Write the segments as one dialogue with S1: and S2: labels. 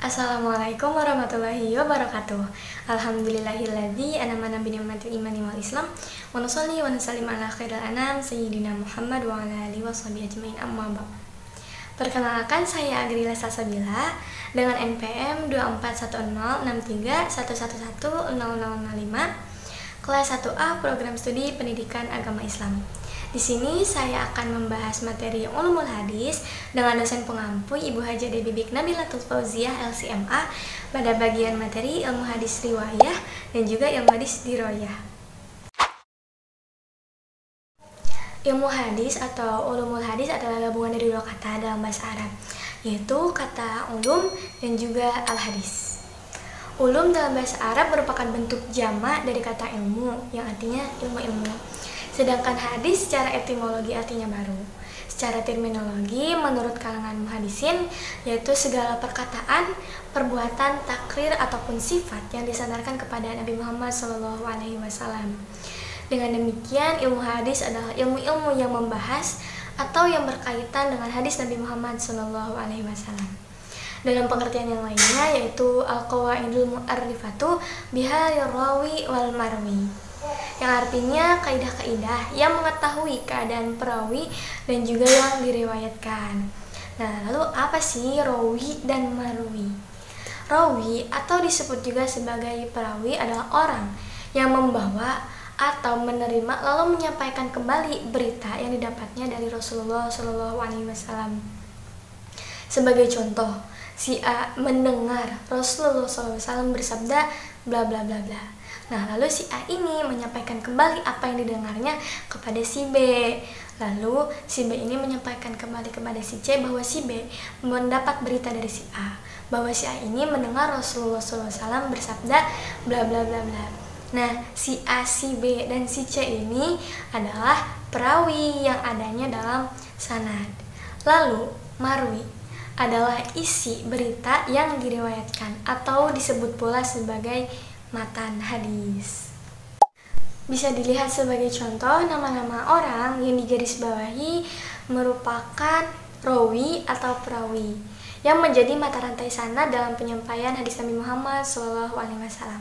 S1: Assalamualaikum warahmatullahi wabarakatuh. Alhamdulillahilladzi an'ama bi ni'matil imani wal islam wa nusalli wa nusallim ala khairil anam sayyidina Muhammad wa ala alihi washabihi ajmain amma ba'd. Perkenalkan, saya Agrila Salsabila dengan NPM 241063111005, kelas 1A Program Studi Pendidikan Agama Islam. Di sini saya akan membahas materi Ulumul Hadis dengan dosen pengampu Ibu Haja Debbie Bik Nabilatul Fauziah LCMA pada bagian materi ilmu hadis riwayah dan juga ilmu hadis diroyah. Ilmu hadis atau ulumul hadis adalah gabungan dari dua kata dalam bahasa Arab, yaitu kata ulum dan juga al-hadis. Ulum dalam bahasa Arab merupakan bentuk jamak dari kata ilmu yang artinya ilmu-ilmu. Sedangkan hadis secara etimologi artinya baru. Secara terminologi menurut kalangan muhadisin yaitu segala perkataan, perbuatan, takrir ataupun sifat yang disandarkan kepada Nabi Muhammad SAW. Dengan demikian, ilmu hadis adalah ilmu-ilmu yang membahas atau yang berkaitan dengan hadis Nabi Muhammad SAW. Dalam pengertian yang lainnya yaitu al-qawaidul mu'arrifatu bihalil rawi wal marwi, yang artinya kaidah-kaidah yang mengetahui keadaan perawi dan juga yang diriwayatkan. Nah, lalu apa sih rawi dan marwi? Rawi atau disebut juga sebagai perawi adalah orang yang membawa atau menerima lalu menyampaikan kembali berita yang didapatnya dari Rasulullah SAW. Sebagai contoh, si A mendengar Rasulullah SAW bersabda bla bla bla bla. Nah, lalu si A ini menyampaikan kembali apa yang didengarnya kepada si B. Lalu si B ini menyampaikan kembali kepada si C bahwa si B mendapat berita dari si A bahwa si A ini mendengar Rasulullah SAW bersabda bla bla bla bla. Nah, si A, si B, dan si C ini adalah perawi yang adanya dalam sanad. Lalu marwi adalah isi berita yang diriwayatkan atau disebut pula sebagai matan hadis. Bisa dilihat sebagai contoh nama-nama orang yang digarisbawahi merupakan rawi atau perawi yang menjadi mata rantai sanad dalam penyampaian hadis Nabi Muhammad SAW.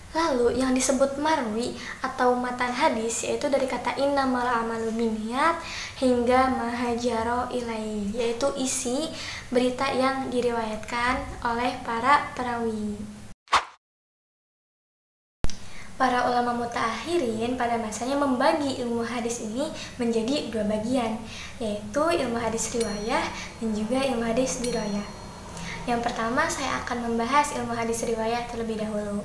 S1: Lalu yang disebut marwi atau matan hadis yaitu dari kata innamal a'malu binniyat hingga mahajaro ilai, yaitu isi berita yang diriwayatkan oleh para perawi. Para ulama mutaakhirin pada masanya membagi ilmu hadis ini menjadi dua bagian, yaitu ilmu hadis riwayah dan juga ilmu hadis diroyah. Yang pertama, saya akan membahas ilmu hadis riwayah terlebih dahulu.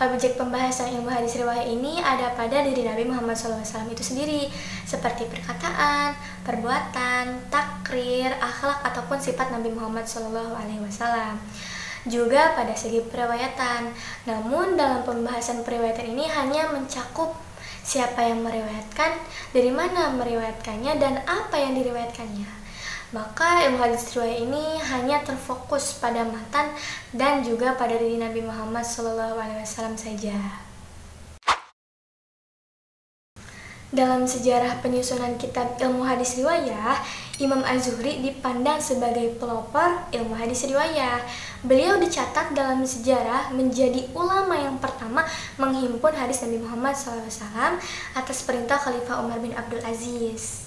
S1: Objek pembahasan ilmu hadis riwayah ini ada pada diri Nabi Muhammad SAW itu sendiri, seperti perkataan, perbuatan, takrir, akhlak ataupun sifat Nabi Muhammad SAW. Juga pada segi periwayatan. Namun dalam pembahasan periwayatan ini hanya mencakup siapa yang meriwayatkan, dari mana meriwayatkannya, dan apa yang diriwayatkannya. Maka ilmu hadis riwayah ini hanya terfokus pada matan dan juga pada diri Nabi Muhammad SAW saja. Dalam sejarah penyusunan kitab ilmu hadis riwayah, Imam Az-Zuhri dipandang sebagai pelopor ilmu hadis riwayah. Beliau dicatat dalam sejarah menjadi ulama yang pertama menghimpun hadis Nabi Muhammad SAW atas perintah Khalifah Umar bin Abdul Aziz.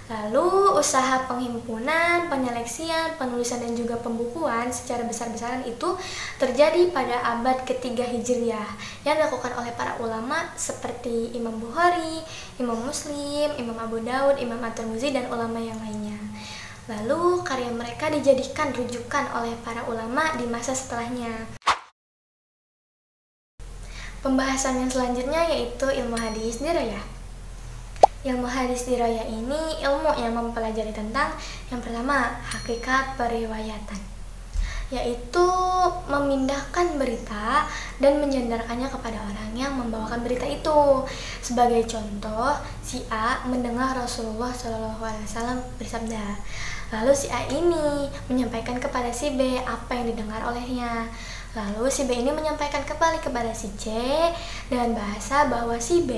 S1: Lalu usaha penghimpunan, penyeleksian, penulisan dan juga pembukuan secara besar-besaran itu terjadi pada abad ketiga Hijriah yang dilakukan oleh para ulama seperti Imam Bukhari, Imam Muslim, Imam Abu Daud, Imam At-Tirmidzi dan ulama yang lainnya. Lalu karya mereka dijadikan rujukan oleh para ulama di masa setelahnya. Pembahasan yang selanjutnya yaitu ilmu hadis diroyah. Ilmu hadis diroyah ini ilmu yang mempelajari tentang yang pertama, hakikat periwayatan, yaitu memindahkan berita dan menyandarkannya kepada orang yang membawakan berita itu. Sebagai contoh, si A mendengar Rasulullah SAW bersabda, lalu si A ini menyampaikan kepada si B apa yang didengar olehnya. Lalu si B ini menyampaikan kembali kepada si C dengan bahasa bahwa si B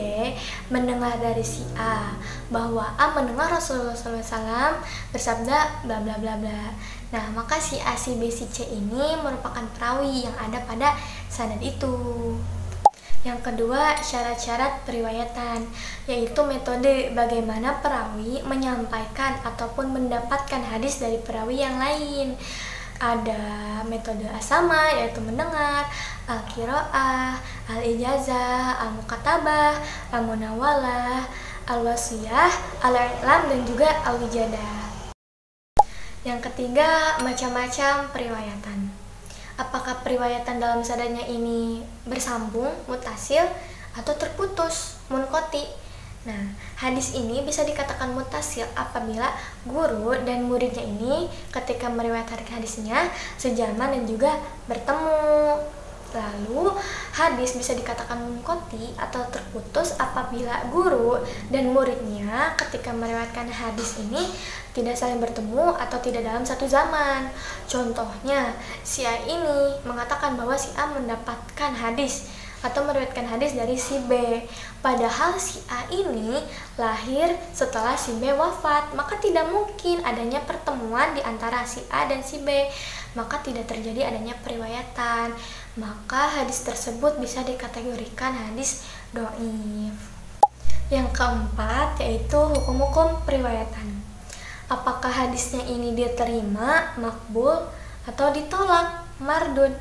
S1: mendengar dari si A bahwa A mendengar Rasulullah SAW bersabda bla bla bla bla. Nah, maka si A, si B, si C ini merupakan perawi yang ada pada sanad itu. Yang kedua, syarat-syarat periwayatan, yaitu metode bagaimana perawi menyampaikan ataupun mendapatkan hadis dari perawi yang lain. Ada metode as-sama, yaitu mendengar, al-qiraah, al-ijazah, al-mukatabah, al-munawalah, al-wasiyah, al-i'lam, dan juga al-wijadah. Yang ketiga, macam-macam periwayatan. Apakah periwayatan dalam sanadnya ini bersambung, mutasil, atau terputus, munqati? Nah, hadis ini bisa dikatakan mutasil apabila guru dan muridnya ini ketika meriwayatkan hadisnya sejaman dan juga bertemu. Lalu, hadis bisa dikatakan munqati atau terputus apabila guru dan muridnya ketika meriwayatkan hadis ini tidak saling bertemu atau tidak dalam satu zaman. Contohnya, si A ini mengatakan bahwa si A mendapatkan hadis atau meriwayatkan hadis dari si B, padahal si A ini lahir setelah si B wafat, maka tidak mungkin adanya pertemuan di antara si A dan si B, maka tidak terjadi adanya periwayatan, maka hadis tersebut bisa dikategorikan hadis dhaif. Yang keempat, yaitu hukum-hukum periwayatan. Apakah hadisnya ini diterima, makbul, atau ditolak, mardud?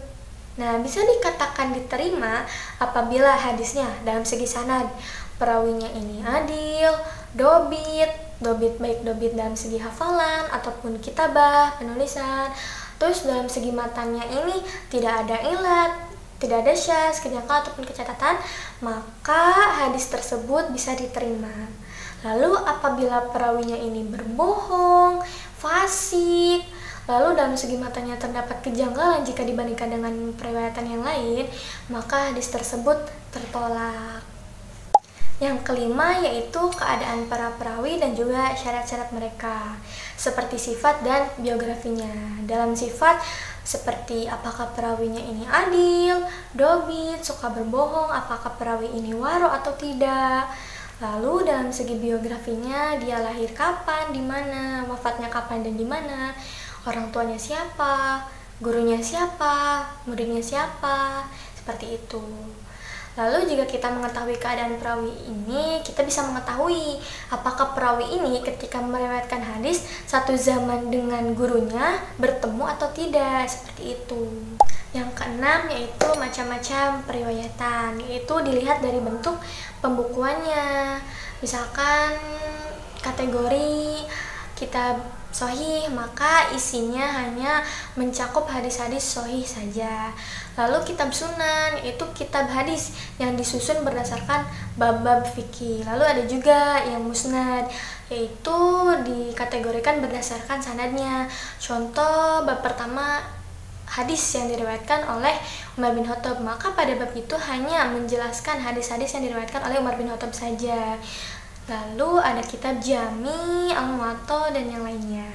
S1: Nah, bisa dikatakan diterima apabila hadisnya dalam segi sanad, perawinya ini adil, dobit baik dobit dalam segi hafalan ataupun kitabah, penulisan. Terus dalam segi matanya ini tidak ada ilat, tidak ada syaz, kejanggalan ataupun kecatatan, maka hadis tersebut bisa diterima. Lalu apabila perawinya ini berbohong, fasik, lalu dalam segi matanya terdapat kejanggalan jika dibandingkan dengan periwayatan yang lain, maka hadis tersebut tertolak. Yang kelima, yaitu keadaan para perawi dan juga syarat-syarat mereka, seperti sifat dan biografinya. Dalam sifat, seperti apakah perawinya ini adil, dobit, suka berbohong, apakah perawi ini waro atau tidak. Lalu dalam segi biografinya, dia lahir kapan, di mana, wafatnya kapan dan di mana, orang tuanya siapa, gurunya siapa, muridnya siapa, seperti itu. Lalu jika kita mengetahui keadaan perawi ini, kita bisa mengetahui apakah perawi ini ketika meriwayatkan hadis satu zaman dengan gurunya bertemu atau tidak, seperti itu. Yang keenam, yaitu macam-macam periwayatan, yaitu dilihat dari bentuk pembukuannya. Misalkan kategori kitab sahih, maka isinya hanya mencakup hadis-hadis sahih saja. Lalu kitab sunan, yaitu kitab hadis yang disusun berdasarkan bab-bab fikih. Lalu ada juga yang musnad, yaitu dikategorikan berdasarkan sanadnya. Contoh, bab pertama hadis yang diriwayatkan oleh Umar bin Khattab, maka pada bab itu hanya menjelaskan hadis-hadis yang diriwayatkan oleh Umar bin Khattab saja. Lalu ada kitab Jami, Al-Muwatta, dan yang lainnya.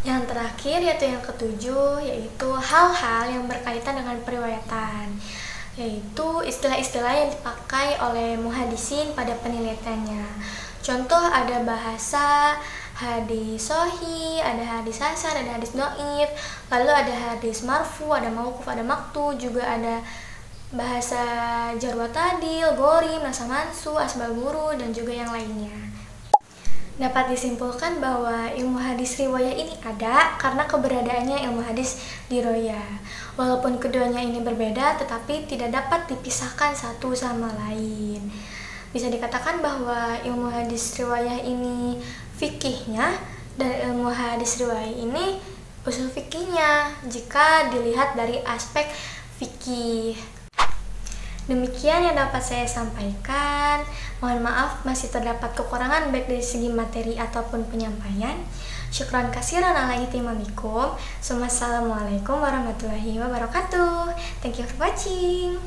S1: Yang terakhir, yaitu yang ketujuh, yaitu hal-hal yang berkaitan dengan periwayatan, yaitu istilah-istilah yang dipakai oleh muhadisin pada penelitiannya. Contoh, ada bahasa hadis sahih, ada hadis hasan, ada hadis dhaif, lalu ada hadis marfu, ada mauquf, ada maqtu, juga ada bahasa jar wa ta'dil, gharib, nasakh mansukh, asbab wurud, dan juga yang lainnya. Dapat disimpulkan bahwa ilmu hadis riwayah ini ada karena keberadaannya ilmu hadis diroyah. Walaupun keduanya ini berbeda, tetapi tidak dapat dipisahkan satu sama lain. Bisa dikatakan bahwa ilmu hadis riwayah ini fikihnya dan ilmu hadis riwayah ini usul fikihnya jika dilihat dari aspek fikih. Demikian yang dapat saya sampaikan. Mohon maaf masih terdapat kekurangan baik dari segi materi ataupun penyampaian. Syukran kasiran ala ihtimamikum. Wassalamualaikum warahmatullahi wabarakatuh. Thank you for watching.